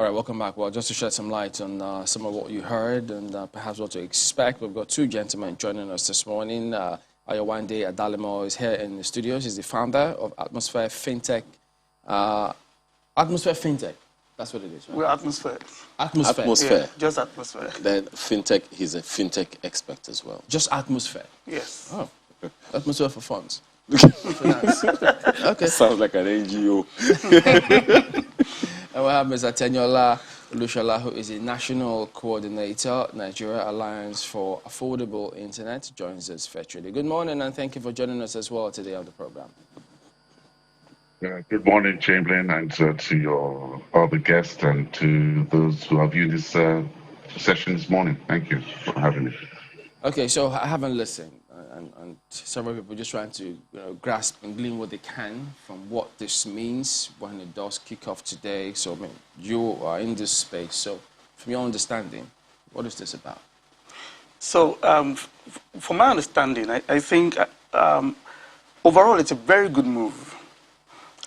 All right, welcome back. Well, just to shed some light on some of what you heard and perhaps what to expect, we've got two gentlemen joining us this morning. Ayowande Adalemo is here in the studios. He's the founder of Atmosphere Fintech. Atmosphere Fintech, that's what it is, right? We're Atmosphere. Atmosphere. Yeah, just Atmosphere. Then Fintech, he's a Fintech expert as well. Just Atmosphere? Yes. Oh, Atmosphere for funds. Okay. Sounds like an NGO. And we have Mr. Tenyola Olushola, who is a national coordinator, Nigeria Alliance for Affordable Internet, joins us virtually. Good morning, and thank you for joining us as well today on the program. Good morning, Chamberlain, and to your other guests and to those who have viewed this session this morning. Thank you for having me. Okay, so I haven't listened, and several people just trying to grasp and glean what they can from what this means when it does kick off today. So, I mean, you are in this space. So, from your understanding, what is this about? So, from my understanding, I think overall it's a very good move.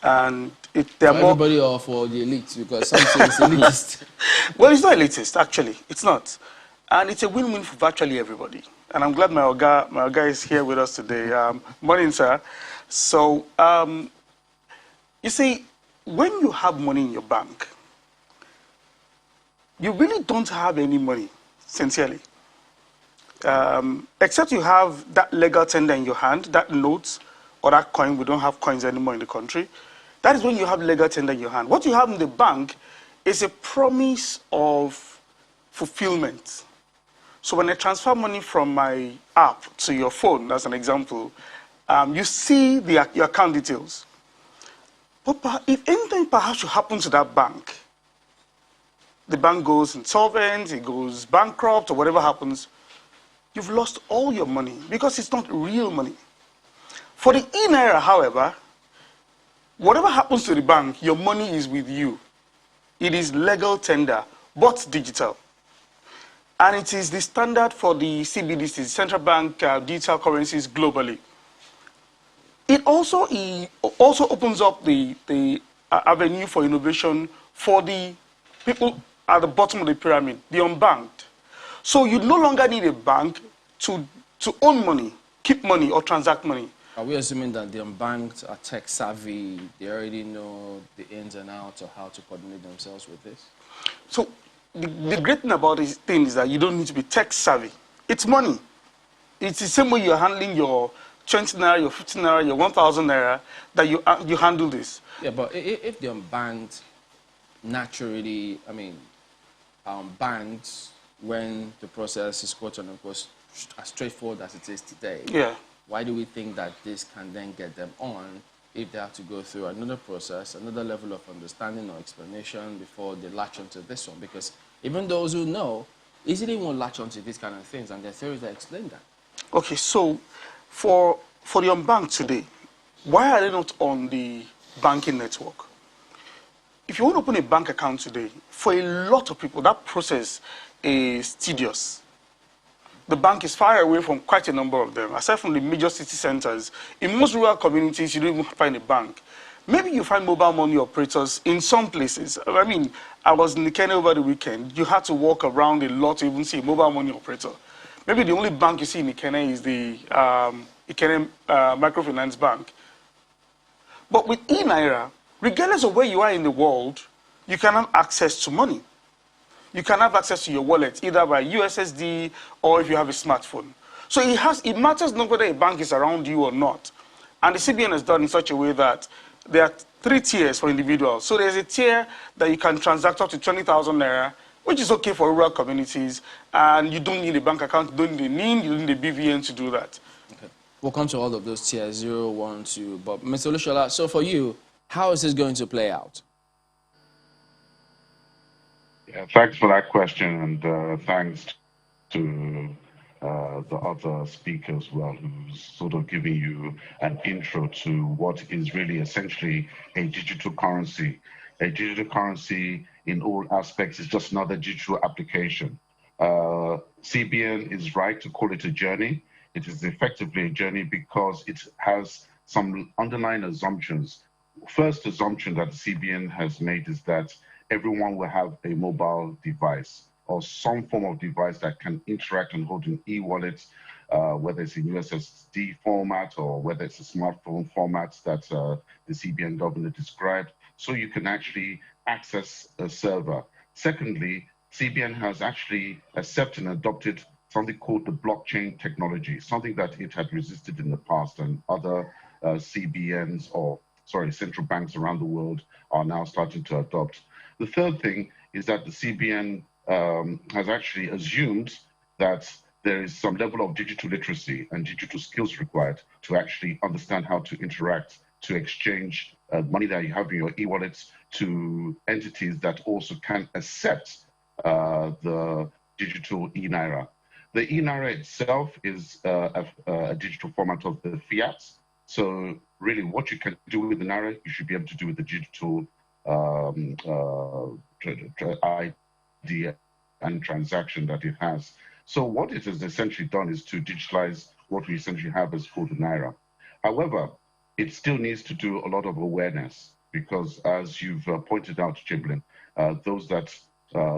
And they're for everybody or for the elites, because some say it's elitist. Well, it's not elitist, actually. It's not. And it's a win-win for virtually everybody. And I'm glad my Oga is here with us today. Morning, sir. So, you see, when you have money in your bank, you really don't have any money, sincerely. Except you have that legal tender in your hand, that note, or that coin. We don't have coins anymore in the country. That is when you have legal tender in your hand. What you have in the bank is a promise of fulfillment. So when I transfer money from my app to your phone, as an example, you see your account details. But if anything perhaps should happen to that bank, the bank goes insolvent, it goes bankrupt, or whatever happens, you've lost all your money because it's not real money. For the e-Naira, however, whatever happens to the bank, your money is with you. It is legal tender, but digital. And it is the standard for the CBDCs, central bank digital currencies globally. It also opens up the avenue for innovation for the people at the bottom of the pyramid, the unbanked. So you no longer need a bank to own money, keep money, or transact money. Are we assuming that the unbanked are tech savvy, they already know the ins and outs of how to coordinate themselves with this? So the great thing about this thing is that you don't need to be tech savvy. It's money. It's the same way you're handling your 20 naira, your 15 naira, your 1,000 naira, that you handle this. Yeah, but if the unbanked naturally, I mean, are unbanked when the process is quote unquote as straightforward as it is today, yeah. Why do we think that this can then get them on if they have to go through another process, another level of understanding or explanation before they latch onto this one? Because even those who know easily won't latch onto these kind of things, and their theories that explain that. Okay, so for the unbanked today, why are they not on the banking network? If you want to open a bank account today, for a lot of people, that process is tedious. The bank is far away from quite a number of them. Aside from the major city centers, in most rural communities, you don't even find a bank. Maybe you find mobile money operators in some places. I mean, I was in Ikene over the weekend. You had to walk around a lot to even see a mobile money operator. Maybe the only bank you see in Ikene is the Ikene Microfinance Bank. But with e-Naira, regardless of where you are in the world, you can have access to money. You can have access to your wallet, either by USSD or if you have a smartphone. So it matters not whether a bank is around you or not. And the CBN has done in such a way that there are 3 tiers for individuals. So there's a tier that you can transact up to 20,000 naira, which is okay for rural communities, and you don't need a bank account, you don't need a NIN, you don't need a BVN to do that. Okay. We'll come to all of those tiers, 0, 1, 2. But Mr. Olushola, so for you, how is this going to play out? Yeah, thanks for that question, and thanks to the other speaker as well, who's sort of giving you an intro to what is really essentially a digital currency. A digital currency in all aspects is just another digital application. CBN is right to call it a journey. It is effectively a journey because it has some underlying assumptions. First assumption that the CBN has made is that everyone will have a mobile device or some form of device that can interact and hold an e-wallet, whether it's in USSD format or whether it's a smartphone format that the CBN governor described, so you can actually access a server. Secondly, CBN has actually accepted and adopted something called the blockchain technology, something that it had resisted in the past, and other CBNs or central banks around the world are now starting to adopt. The third thing is that the CBN has actually assumed that there is some level of digital literacy and digital skills required to actually understand how to interact, to exchange money that you have in your e-wallets to entities that also can accept the digital e-Naira. The e-Naira itself is a digital format of the fiat. So really what you can do with the Naira, you should be able to do with the digital ID and transaction that it has. So what it has essentially done is to digitalize what we essentially have as called the Naira. However, it still needs to do a lot of awareness because, as you've pointed out, Chamberlain, those that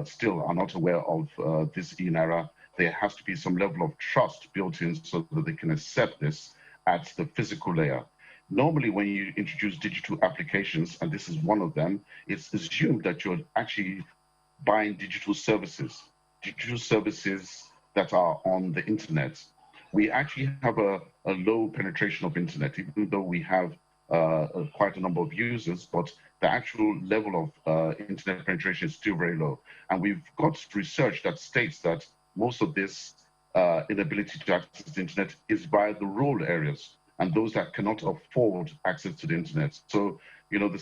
still are not aware of this e-Naira, there has to be some level of trust built in so that they can accept this at the physical layer. Normally, when you introduce digital applications, and this is one of them, it's assumed that you're actually buying digital services that are on the internet. We actually have a low penetration of internet, even though we have quite a number of users, but the actual level of internet penetration is still very low. And we've got research that states that most of this inability to access the internet is via the rural areas and those that cannot afford access to the internet. So, you know, the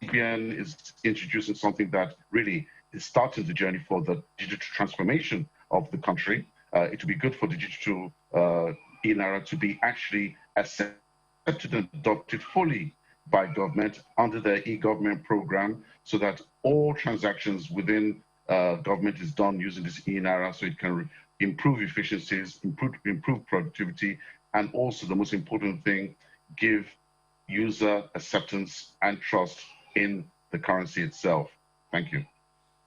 CBN is introducing something that really is starting the journey for the digital transformation of the country. It would be good for the digital e-Naira to be actually accepted and adopted fully by government under their e-government program so that all transactions within government is done using this e-Naira so it can improve efficiencies, improve productivity, and also the most important thing, give user acceptance and trust in the currency itself. Thank you.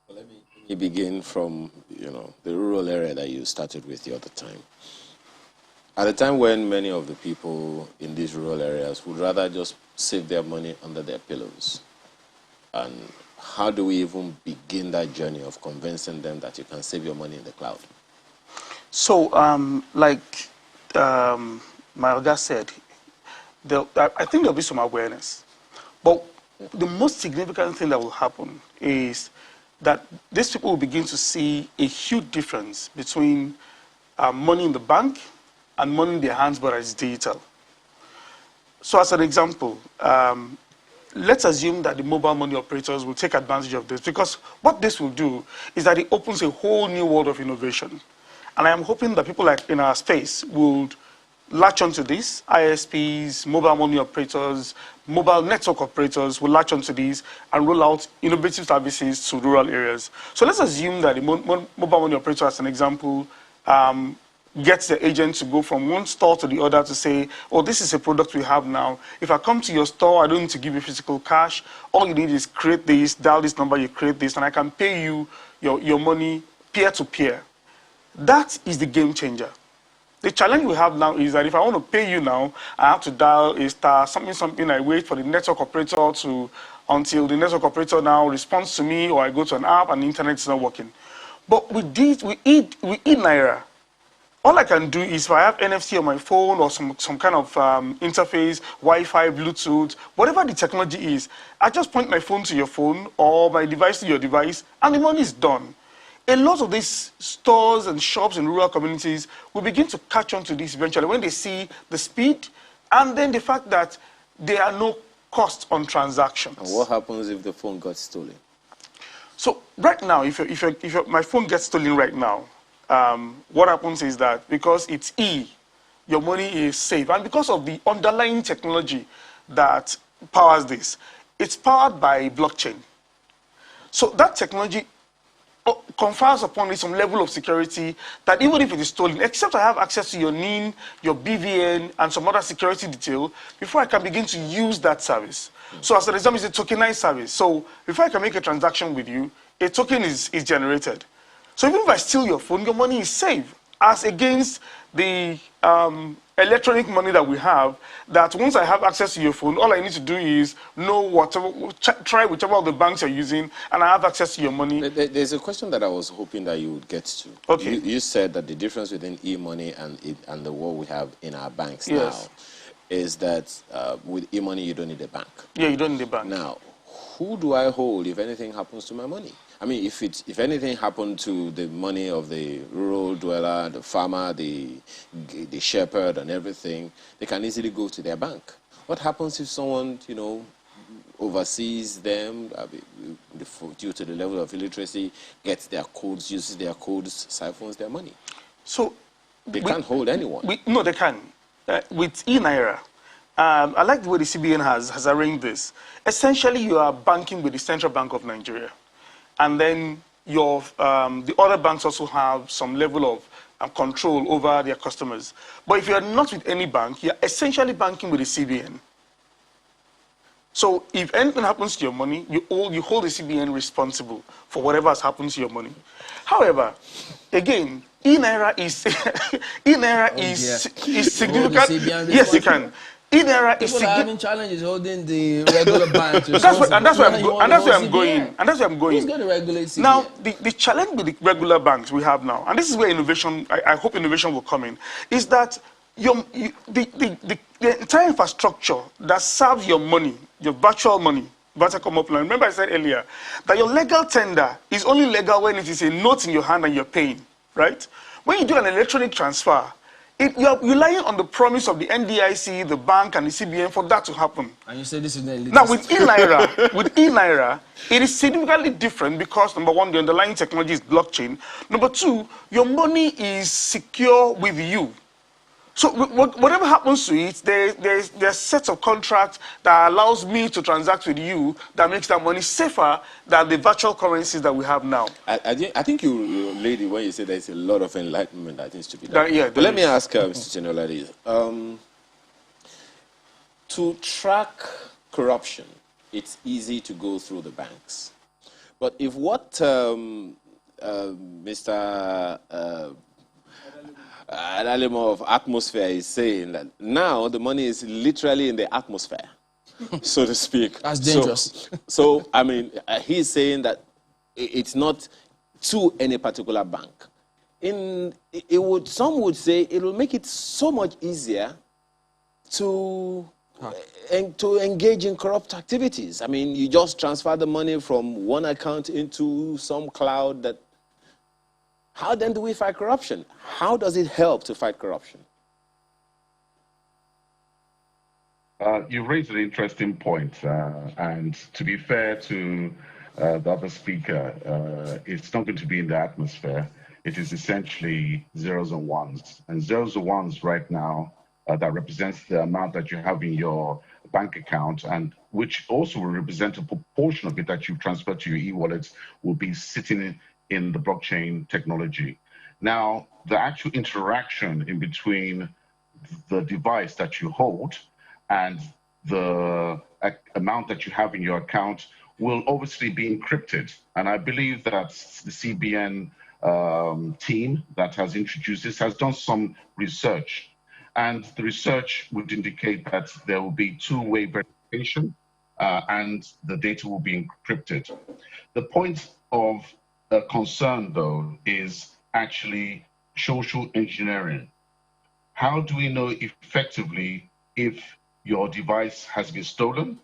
Well, let me begin from the rural area that you started with the other time. At a time when many of the people in these rural areas would rather just save their money under their pillows, and how do we even begin that journey of convincing them that you can save your money in the cloud? So, my other said, I think there'll be some awareness. But the most significant thing that will happen is that these people will begin to see a huge difference between money in the bank and money in their hands, but it's digital. So as an example, let's assume that the mobile money operators will take advantage of this, because what this will do is that it opens a whole new world of innovation. And I am hoping that people like in our space will latch onto this. ISPs, mobile money operators, mobile network operators will latch onto these and roll out innovative services to rural areas. So let's assume that the mobile money operator, as an example, gets the agent to go from one store to the other to say, oh, this is a product we have now. If I come to your store, I don't need to give you physical cash. All you need is create this, dial this number, you create this, and I can pay you your money peer-to-peer. That is the game changer. The challenge we have now is that if I want to pay you now, I have to dial a star, something, I wait for the network operator until the network operator now responds to me, or I go to an app and the internet is not working. But with e-Naira, all I can do is if I have NFC on my phone or some kind of interface, Wi-Fi, Bluetooth, whatever the technology is, I just point my phone to your phone or my device to your device, and the money is done. A lot of these stores and shops in rural communities will begin to catch on to this eventually when they see the speed and then the fact that there are no costs on transactions. And what happens if the phone got stolen? So right now, if my phone gets stolen right now, what happens is that because it's your money is safe. And because of the underlying technology that powers this, it's powered by blockchain. So that technology confers upon me some level of security that even if it is stolen, except I have access to your NIN, your BVN, and some other security detail, before I can begin to use that service. So as a result, it's a tokenized service. So before I can make a transaction with you, a token is generated. So even if I steal your phone, your money is safe, as against the electronic money that we have, that once I have access to your phone, all I need to do is know whatever, try whichever of the banks you're using, and I have access to your money. There's a question that I was hoping that you would get to. Okay. You said that the difference between e-money and the what we have in our banks Yes. now is that with e-money you don't need a bank. Yeah, you don't need a bank. Now, who do I hold if anything happens to my money? I mean, if anything happened to the money of the rural dweller, the farmer, the shepherd, and everything, they can easily go to their bank. What happens if someone, oversees them due to the level of illiteracy, gets their codes, uses their codes, siphons their money? So they can't hold anyone. No, they can. With e-Naira, I like the way the CBN has arranged this. Essentially, you are banking with the Central Bank of Nigeria. And then the other banks also have some level of control over their customers. But if you are not with any bank, you're essentially banking with the CBN. So if anything happens to your money, you hold the CBN responsible for whatever has happened to your money. However, again, e-Naira is significant. Yes, you can. e-Naira is people are having challenges holding the regular banks. That's where I'm going. Who's going to regulate CBN? Now, the challenge with the regular banks we have now, and this is where innovation, I hope innovation will come in, is that the entire infrastructure that serves your money, your virtual money, remember I said earlier that your legal tender is only legal when it is a note in your hand and you're paying, right? When you do an electronic transfer, you're relying on the promise of the NDIC, the bank, and the CBN for that to happen. And you say this is the elitist. Now, with e-Naira, it is significantly different because, number one, the underlying technology is blockchain. Number two, your money is secure with you. So whatever happens to it, there's sets of contracts that allows me to transact with you that makes that money safer than the virtual currencies that we have now. I think you lady, when you say there's a lot of enlightenment that needs to be done. Yeah, but let me ask Mr. Chenoladi, to track corruption, it's easy to go through the banks. But if what Mr. An element of atmosphere is saying that now the money is literally in the atmosphere, so to speak. That's dangerous. So I mean, he's saying that it's not to any particular bank. Some would say it will make it so much easier to engage in corrupt activities. I mean, you just transfer the money from one account into some cloud that. How then do we fight corruption? How does it help to fight corruption? You raised an interesting point, and to be fair to the other speaker, it's not going to be in the atmosphere. It is essentially zeros and ones. And zeros and ones right now, that represents the amount that you have in your bank account, and which also will represent a proportion of it that you've transferred to your e-wallets, will be sitting in the blockchain technology. Now, the actual interaction in between the device that you hold and the amount that you have in your account will obviously be encrypted. And I believe that the CBN team that has introduced this has done some research. And the research would indicate that there will be two-way verification and the data will be encrypted. The point of concern, though, is actually social engineering. How do we know effectively if your device has been stolen?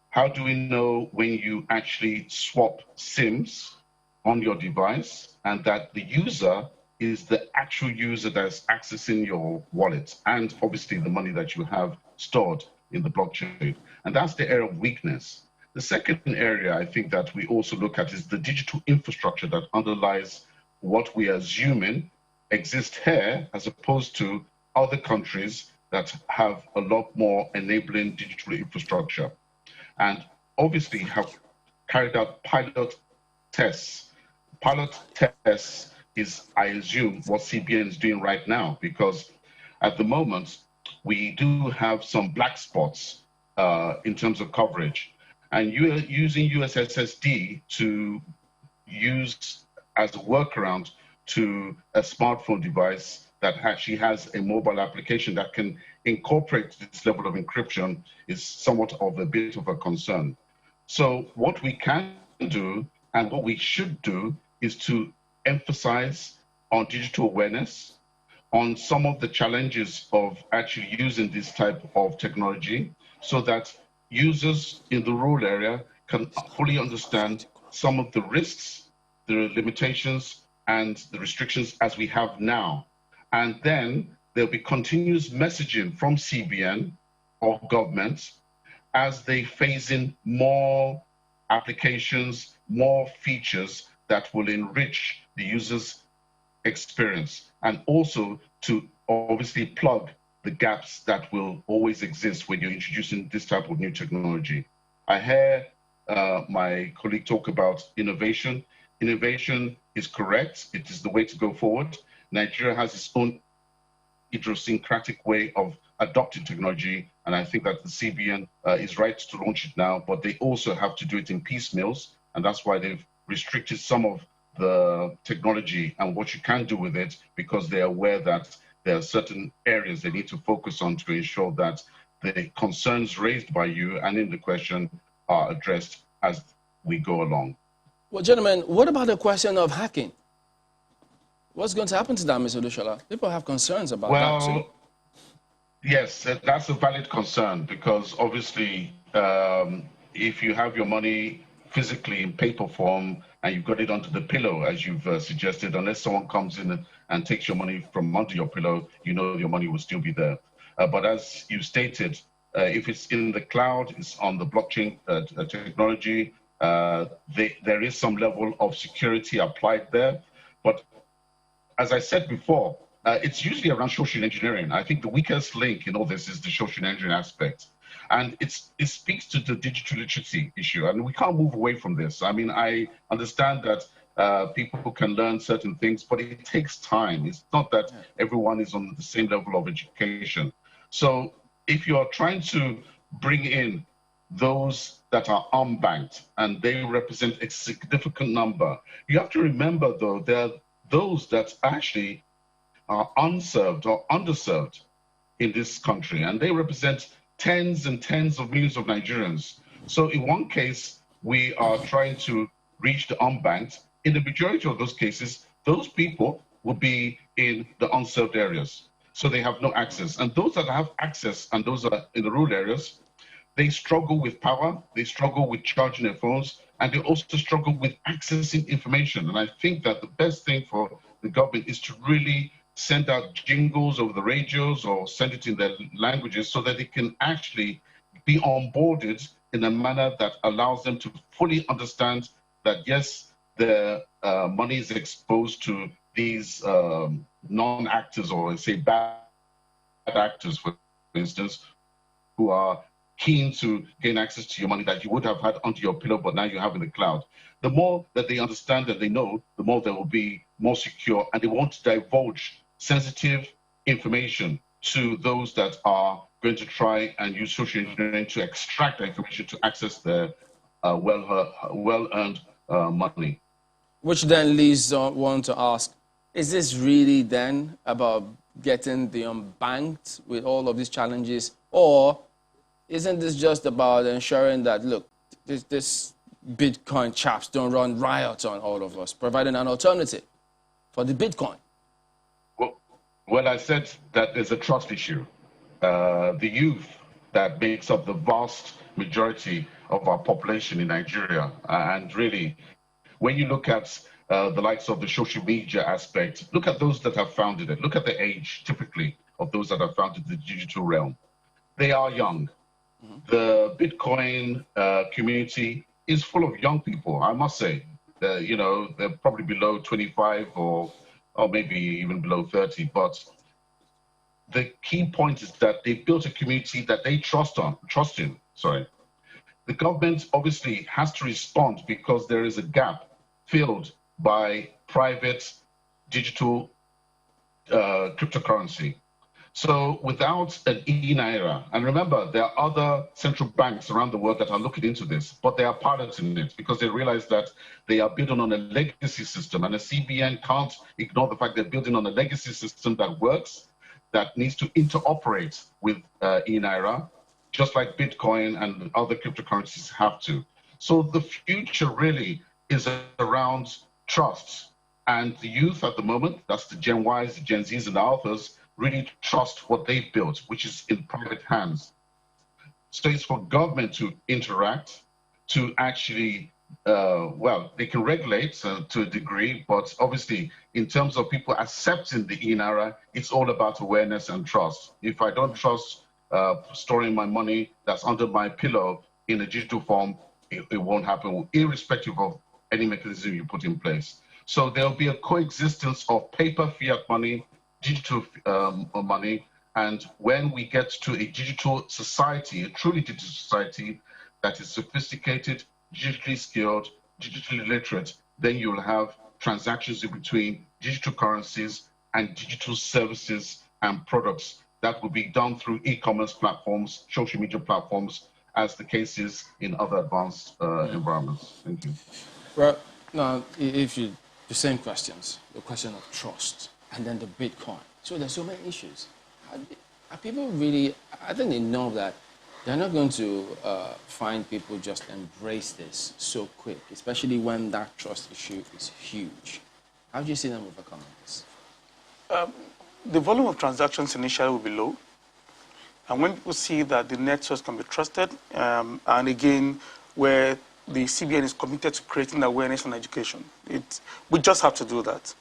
How do we know when you actually swap SIMs on your device and that the user is the actual user that's accessing your wallet and obviously the money that you have stored in the blockchain? And that's the area of weakness. The second area I think that we also look at is the digital infrastructure that underlies what we are assuming exists here as opposed to other countries that have a lot more enabling digital infrastructure. And obviously have carried out pilot tests pilot tests is, I assume, what CBN is doing right now, because at the moment, we do have some black spots in terms of coverage. And you are using USSD to use as a workaround to a smartphone device that actually has a mobile application that can incorporate this level of encryption is somewhat of a bit of a concern. So what we can do and what we should do is to emphasize on digital awareness, on some of the challenges of actually using this type of technology, so that users in the rural area can fully understand some of the risks, the limitations, and the restrictions as we have now. And then there'll be continuous messaging from CBN or government as they phase in more applications, more features that will enrich the user's experience, and also to obviously plug the gaps that will always exist when you're introducing this type of new technology. I hear my colleague talk about innovation. Innovation is correct. It is the way to go forward. Nigeria has its own idiosyncratic way of adopting technology, and I think that the CBN is right to launch it now, but they also have to do it in piecemeals, and that's why they've restricted some of the technology and what you can do with it, because they're aware that there are certain areas they need to focus on to ensure that the concerns raised by you and in the question are addressed as we go along. Well, gentlemen, what about the question of hacking? What's going to happen to that, Mr. Dushola? People have concerns about that too. Yes, that's a valid concern, because obviously if you have your money physically in paper form and you've got it under the pillow, as you've suggested, unless someone comes in and takes your money from under your pillow, you know your money will still be there. But as you stated, if it's in the cloud, it's on the blockchain technology, there is some level of security applied there. But as I said before, it's usually around social engineering. I think the weakest link in all this is the social engineering aspect. And it speaks to the digital literacy issue, and we can't move away from this. I mean, I understand that people can learn certain things, but it takes time. It's not that everyone is on the same level of education. So if you're trying to bring in those that are unbanked, and they represent a significant number, you have to remember, though, there are those that actually are unserved or underserved in this country, and they represent tens and tens of millions of Nigerians. So in one case, we are trying to reach the unbanked. In the majority of those cases, those people will be in the unserved areas. So they have no access. And those that have access, and those are in the rural areas, they struggle with power, they struggle with charging their phones, and they also struggle with accessing information. And I think that the best thing for the government is to really send out jingles over the radios or send it in their languages so that they can actually be onboarded in a manner that allows them to fully understand that, yes, their money is exposed to these non-actors, or say bad actors, for instance, who are keen to gain access to your money that you would have had under your pillow, but now you have in the cloud. The more that they understand and they know, the more they will be more secure, and they won't divulge sensitive information to those that are going to try and use social engineering to extract the information to access their well-earned money. Which then leads one to ask, is this really then about getting the unbanked with all of these challenges, or isn't this just about ensuring that, look, this Bitcoin chaps don't run riots on all of us, providing an alternative for the Bitcoin? Well, I said that there's a trust issue. The youth that makes up the vast majority of our population in Nigeria, and really, when you look at the likes of the social media aspect, look at those that have founded it. Look at the age, typically, of those that have founded the digital realm. They are young. The Bitcoin community is full of young people, I must say. You know, they're probably below 25 or maybe even below 30. But the key point is that they built a community that they trust in. The government obviously has to respond, because there is a gap filled by private digital cryptocurrency. So without an e-Naira, and remember, there are other central banks around the world that are looking into this, but they are piloting it because they realize that they are building on a legacy system, and the CBN can't ignore the fact they're building on a legacy system that works, that needs to interoperate with e-Naira, just like Bitcoin and other cryptocurrencies have to. So the future really is around trust. And the youth at the moment, that's the Gen Ys, the Gen Zs, and the Alphas, really trust what they've built, which is in private hands. So it's for government to interact, to actually, well, they can regulate to a degree, but obviously, in terms of people accepting the e-Naira, it's all about awareness and trust. If I don't trust storing my money that's under my pillow in a digital form, it won't happen, irrespective of any mechanism you put in place. So there'll be a coexistence of paper fiat money, digital money, and when we get to a digital society, a truly digital society that is sophisticated, digitally skilled, digitally literate, then you'll have transactions in between digital currencies and digital services and products that will be done through e-commerce platforms, social media platforms, as the case is in other advanced environments. Thank you. Well, now, if you, the same questions, the question of trust, and then the Bitcoin. So there's so many issues. Are people really, I think they know that they're not going to find people just embrace this so quick, especially when that trust issue is huge. How do you see them overcoming this? The volume of transactions initially will be low. And when people see that the networks can be trusted, and again, where the CBN is committed to creating awareness and education, we just have to do that.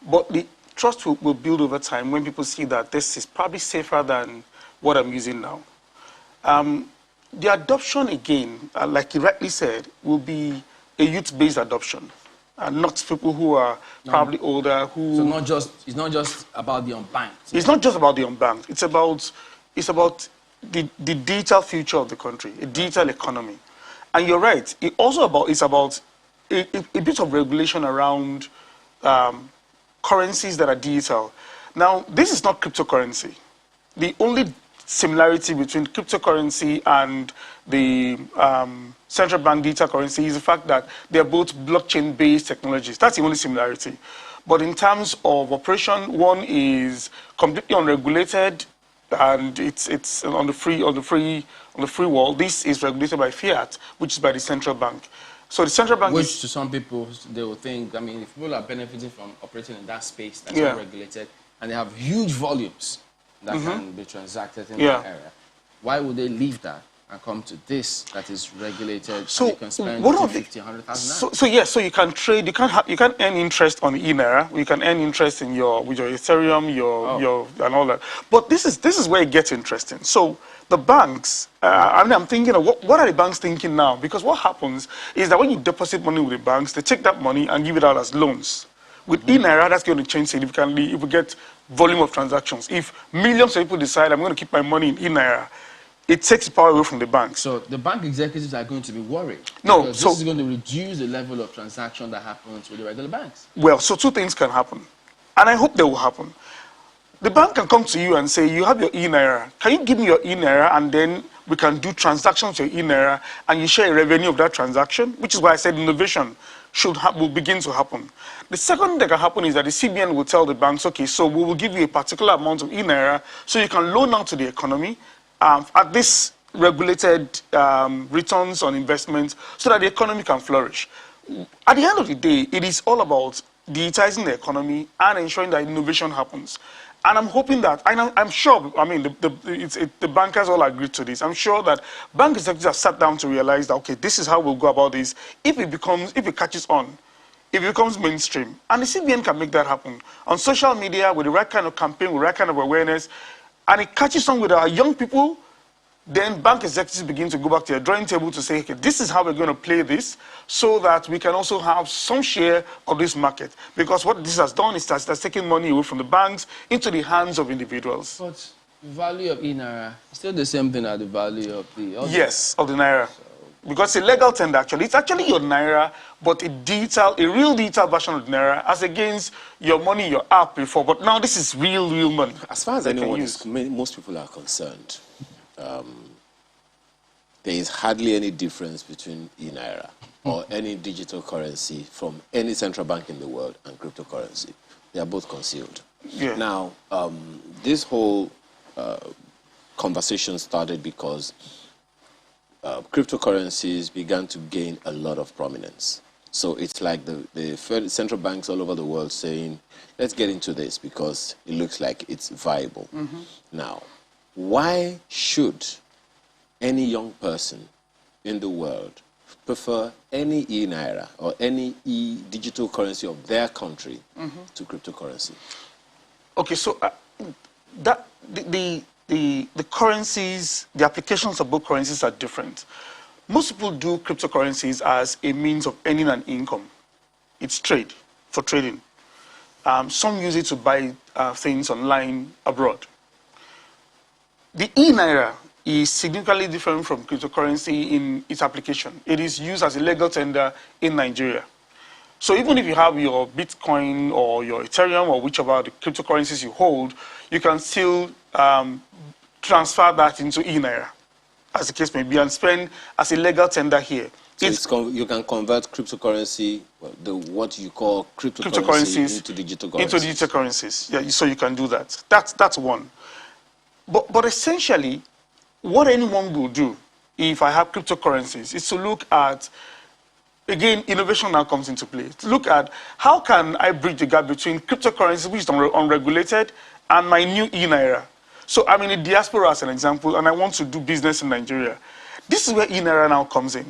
But the trust will build over time when people see that this is probably safer than what I'm using now. The adoption, again, like you rightly said, will be a youth-based adoption, and not people who are probably older. So it's not just about the unbanked. It's not just about the unbanked. It's about the digital future of the country, a digital economy. And you're right. It's about a bit of regulation around currencies that are digital. Now, this is not cryptocurrency. The only similarity between cryptocurrency and the central bank digital currency is the fact that they're both blockchain-based technologies. That's the only similarity. But in terms of operation, one is completely unregulated, and it's on the free world. This is regulated by fiat, which is by the central bank. So the central bank, which to some people they will think, I mean, if people are benefiting from operating in that space that's not regulated, and they have huge volumes that can be transacted in that area, why would they leave that and come to this that is regulated? So and you can spend 50, 100,000. So you can trade, you can earn interest on e-Naira, you can earn interest in with your Ethereum, your and all that. But this is where it gets interesting. So the banks, I'm thinking of what are the banks thinking now? Because what happens is that when you deposit money with the banks, they take that money and give it out as loans. With e-Naira, that's going to change significantly if we get volume of transactions. If millions of people decide, I'm going to keep my money in e-Naira, it takes power away from the banks. So the bank executives are going to be worried. No, this is going to reduce the level of transaction that happens with the regular banks. Well, so two things can happen, and I hope they will happen. The bank can come to you and say, you have your e-Naira. Can you give me your e-Naira, and then we can do transactions with your e-Naira, and you share a revenue of that transaction, which is why I said innovation will begin to happen. The second thing that can happen is that the CBN will tell the banks, okay, so we will give you a particular amount of e-Naira so you can loan out to the economy at this regulated returns on investment so that the economy can flourish. At the end of the day, it is all about digitizing the economy and ensuring that innovation happens. And I'm hoping that, I'm sure, I mean, the bankers all agreed to this. I'm sure that bank executives have sat down to realize that, okay, this is how we'll go about this. If it catches on, if it becomes mainstream, and the CBN can make that happen on social media with the right kind of campaign, with the right kind of awareness, and it catches on with our young people, then bank executives begin to go back to their drawing table to say, okay, this is how we're going to play this so that we can also have some share of this market. Because what this has done is that's taken money away from the banks into the hands of individuals. But the value of e-Naira is still the same thing as the value of the other. Yes, of the Naira. So because it's a legal tender actually. It's actually your Naira, but a real digital version of Naira as against your money, your app before. But now this is real money. As far as anyone is, most people are concerned, there is hardly any difference between e-Naira or any digital currency from any central bank in the world and cryptocurrency. They are both concealed. Yeah. Now, this whole conversation started because cryptocurrencies began to gain a lot of prominence. So it's like the central banks all over the world saying, let's get into this because it looks like it's viable. Now, why should any young person in the world prefer any e-Naira or any digital currency of their country to cryptocurrency? Okay, so the currencies, the applications of both currencies are different. Most people do cryptocurrencies as a means of earning an income. It's trade, for trading. Some use it to buy things online abroad. The e-Naira is significantly different from cryptocurrency in its application. It is used as a legal tender in Nigeria. So even if you have your Bitcoin or your Ethereum or whichever the cryptocurrencies you hold, you can still transfer that into e-Naira, as the case may be, and spend as a legal tender here. So you can convert cryptocurrency, what you call cryptocurrency, into digital currencies. Into digital currencies, yeah. So you can do that. That's one. But essentially, what anyone will do if I have cryptocurrencies is to look at, again, innovation now comes into play. To look at how can I bridge the gap between cryptocurrency, which is unregulated, and my new e-Naira. So I'm in a diaspora as an example, and I want to do business in Nigeria. This is where e-Naira now comes in.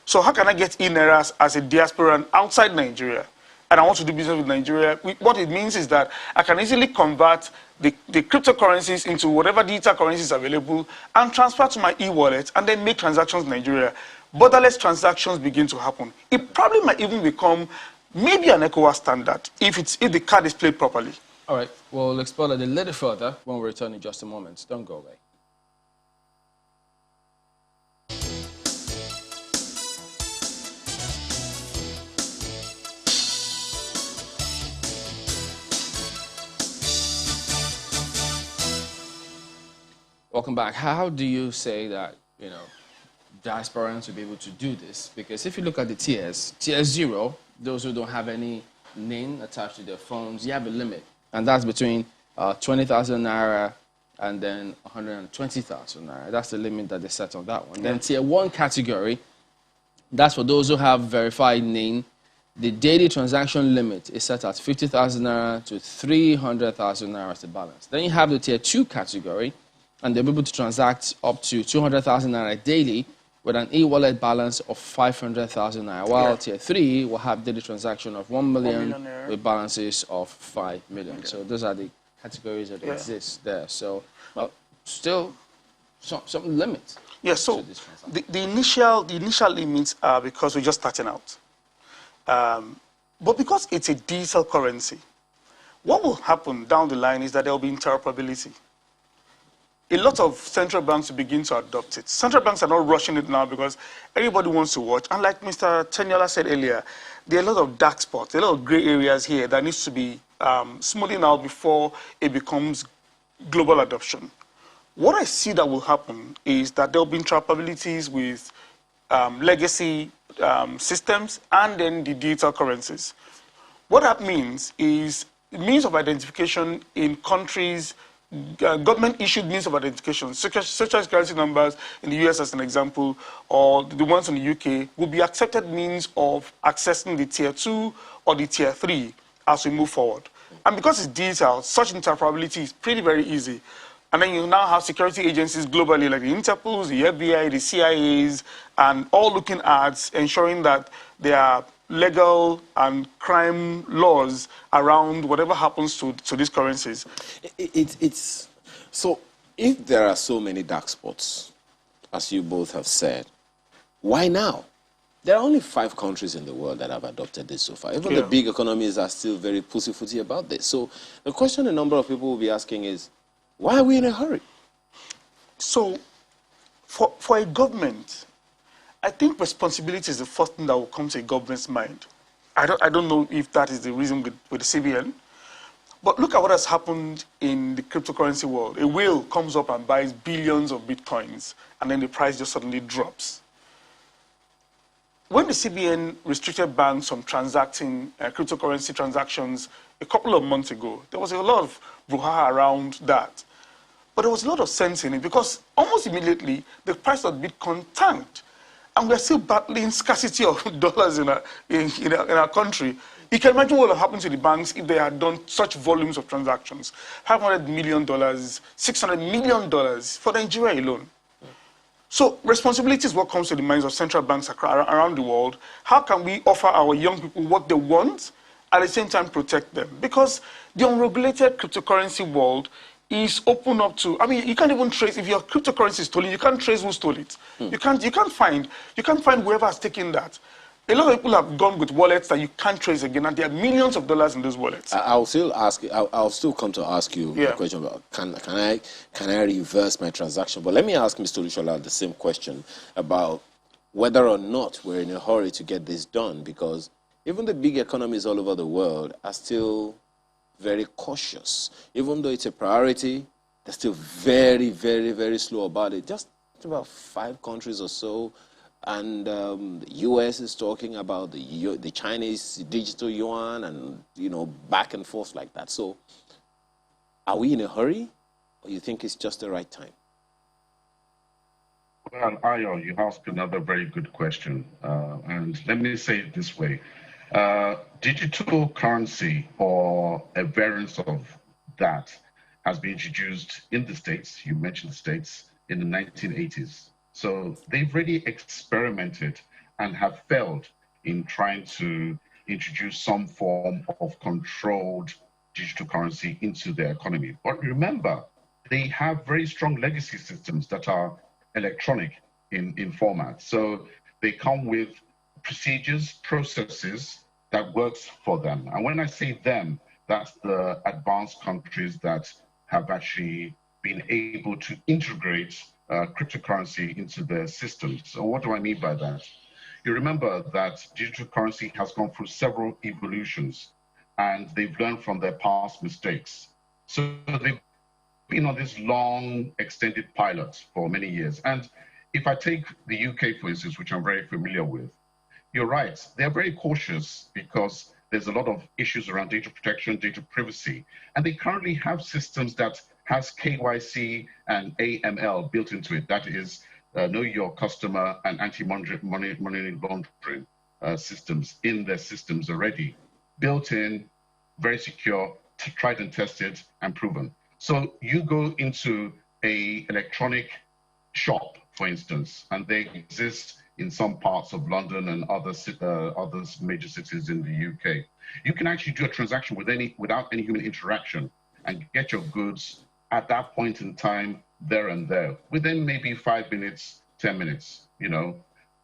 So how can I get e-Naira as a diasporan outside Nigeria? And I want to do business with Nigeria. What it means is that I can easily convert the cryptocurrencies into whatever digital currency is available and transfer to my e-wallet and then make transactions in Nigeria. Borderless transactions begin to happen. It probably might even become maybe an ECOWAS standard if the card is played properly. All right, we'll explore that a little further when we return in just a moment. Don't go away. Welcome back. How do you say that, diasporans will be able to do this? Because if you look at the tiers, tier 0, those who don't have any name attached to their phones, you have a limit. And that's between 20,000 Naira and then 120,000 Naira. That's the limit that they set on that one. Then tier 1 category, that's for those who have verified name. The daily transaction limit is set at 50,000 Naira to 300,000 Naira as the balance. Then you have the tier 2 category, and they'll be able to transact up to 200,000 Naira daily with an e-wallet balance of 500,000 Naira, while tier 3 will have daily transaction of 1 million with balances of 5 million. So those are the categories that exist there. So still some limits. Yeah, so the initial limits are because we're just starting out. But because it's a digital currency, what will happen down the line is that there will be interoperability. A lot of central banks will begin to adopt it. Central banks are not rushing it now because everybody wants to watch. And like Mr. Teniola said earlier, there are a lot of dark spots, a lot of gray areas here that needs to be smoothing out before it becomes global adoption. What I see that will happen is that there will be interoperabilities with legacy systems and then the digital currencies. What that means is means of identification in countries, government-issued means of identification, such as security numbers in the US as an example, or the ones in the UK, will be accepted means of accessing the tier 2 or the tier 3 as we move forward. And because it's digital, such interoperability is pretty very easy. And then you now have security agencies globally like the Interpols, the FBI, the CIAs, and all looking at ensuring that there are legal and crime laws around whatever happens to these currencies. So if there are so many dark spots, as you both have said, why now? There are only 5 countries in the world that have adopted this so far. Even the big economies are still very pussyfooty about this. So the question a number of people will be asking is, why are we in a hurry? So for a government, I think responsibility is the first thing that will come to a government's mind. I don't know if that is the reason with the CBN, but look at what has happened in the cryptocurrency world. A whale comes up and buys billions of bitcoins, and then the price just suddenly drops. When the CBN restricted banks from transacting cryptocurrency transactions a couple of months ago, there was a lot of brouhaha around that. But there was a lot of sense in it because almost immediately the price of Bitcoin tanked. And we're still battling scarcity of dollars in our country. You can imagine what would have happened to the banks if they had done such volumes of transactions. $500 million, $600 million for Nigeria alone. So responsibility is what comes to the minds of central banks around the world. How can we offer our young people what they want, at the same time protect them? Because the unregulated cryptocurrency world is open up to, I mean, you can't even trace, if your cryptocurrency is stolen, you can't trace who stole it. You can't find whoever has taken that. A lot of people have gone with wallets that you can't trace again, and there are millions of dollars in those wallets. I'll still come to ask you a question about can I reverse my transaction? But let me ask Mr. Olushola the same question about whether or not we're in a hurry to get this done, because even the big economies all over the world are still very cautious. Even though it's a priority, they're still very, very, very slow about it. Just about 5 countries or so. And the U.S. is talking about the Chinese digital yuan and, back and forth like that. So are we in a hurry, or you think it's just the right time? Well, Ayo, you asked another very good question. And let me say it this way. Digital currency, or a variant of that, has been introduced in the States, you mentioned the States, in the 1980s. So they've really experimented and have failed in trying to introduce some form of controlled digital currency into their economy. But remember, they have very strong legacy systems that are electronic in format. So they come with procedures, processes that works for them. And when I say them, that's the advanced countries that have actually been able to integrate cryptocurrency into their systems. So what do I mean by that? You remember that digital currency has gone through several evolutions, and they've learned from their past mistakes. So they've been on this long, extended pilot for many years. And if I take the UK, for instance, which I'm very familiar with, you're right, they're very cautious because there's a lot of issues around data protection, data privacy. And they currently have systems that has KYC and AML built into it. That is, know your customer and anti-money laundering systems in their systems already. Built in, very secure, tried and tested and proven. So you go into an electronic shop, for instance, and they exist in some parts of London and other major cities in the UK. You can actually do a transaction without any human interaction and get your goods at that point in time, there and there, within maybe 5 minutes, 10 minutes,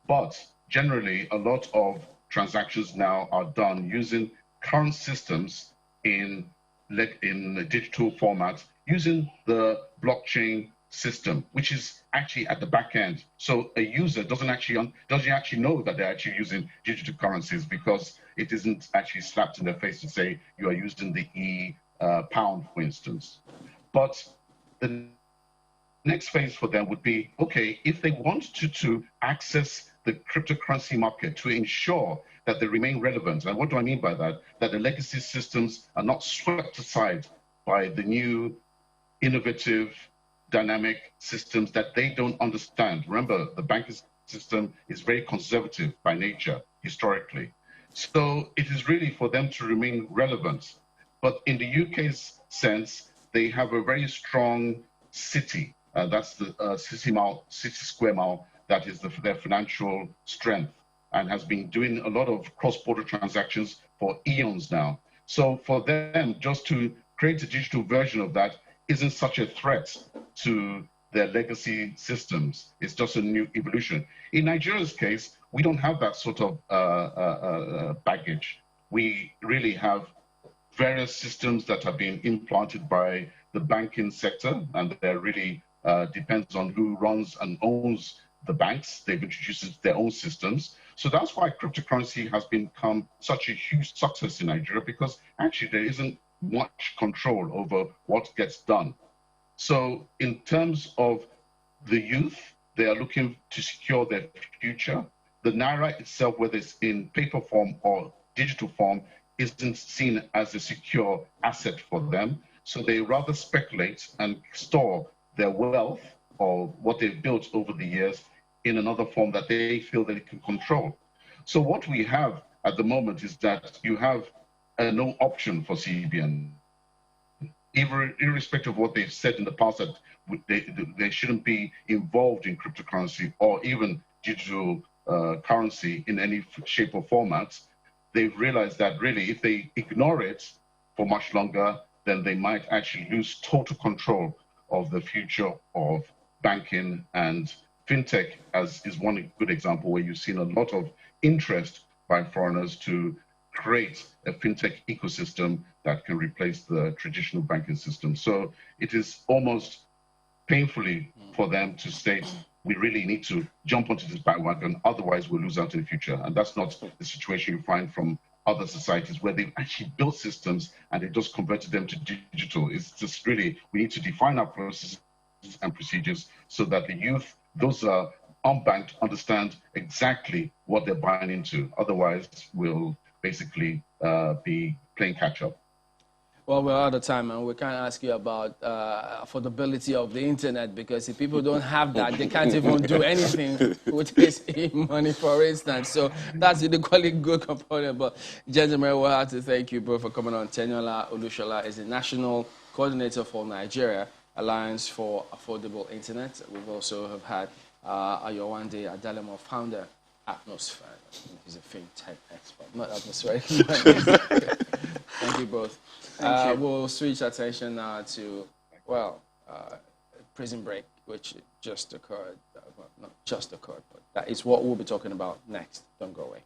But generally, a lot of transactions now are done using current systems in digital format, using the blockchain system, which is actually at the back end. So a user doesn't actually know that they're actually using digital currencies, because it isn't actually slapped in their face to say you are using the pound, for instance. But the next phase for them would be, okay, if they want to access the cryptocurrency market to ensure that they remain relevant. And what do I mean by that? That the legacy systems are not swept aside by the new, innovative, dynamic systems that they don't understand. Remember, the banking system is very conservative by nature, historically. So it is really for them to remain relevant. But in the UK's sense, they have a very strong city. That's the city square mile, that is their financial strength, and has been doing a lot of cross-border transactions for eons now. So for them, just to create a digital version of that isn't such a threat to their legacy systems. It's just a new evolution. In Nigeria's case, we don't have that sort of baggage. We really have various systems that have been implanted by the banking sector, and they're really depends on who runs and owns the banks. They've introduced their own systems. So that's why cryptocurrency has become such a huge success in Nigeria, because actually there isn't much control over what gets done. So in terms of the youth, they are looking to secure their future. The Naira itself, whether it's in paper form or digital form, isn't seen as a secure asset for them. So they rather speculate and store their wealth or what they've built over the years in another form that they feel they can control. So what we have at the moment is that you have no option for CBN, even irrespective of what they've said in the past that they shouldn't be involved in cryptocurrency or even digital currency in any shape or format. They've realized that really if they ignore it for much longer, then they might actually lose total control of the future of banking. And fintech is one good example where you've seen a lot of interest by foreigners to create a fintech ecosystem that can replace the traditional banking system. So it is almost painfully for them to state, we really need to jump onto this bandwagon, otherwise we'll lose out in the future. And that's not the situation you find from other societies where they've actually built systems and they just converted them to digital. It's just really, we need to define our processes and procedures so that the youth, those are unbanked, understand exactly what they're buying into. Otherwise, we'll basically be playing catch up. Well, we're out of time, and we can't ask you about affordability of the internet, because if people don't have that, they can't even do anything with this e-money, for instance. So that's the equally good component. But gentlemen, we'll have to thank you both for coming on. Teniola Olushola is the National Coordinator for Nigeria Alliance for Affordable Internet. We've also have had Ayowande Adalemo, founder, Atmosphere. He's a fintech expert, not atmospheric. Thank you both. We'll switch attention now to, well, prison break, which just occurred. Well, not just occurred, but that is what we'll be talking about next. Don't go away.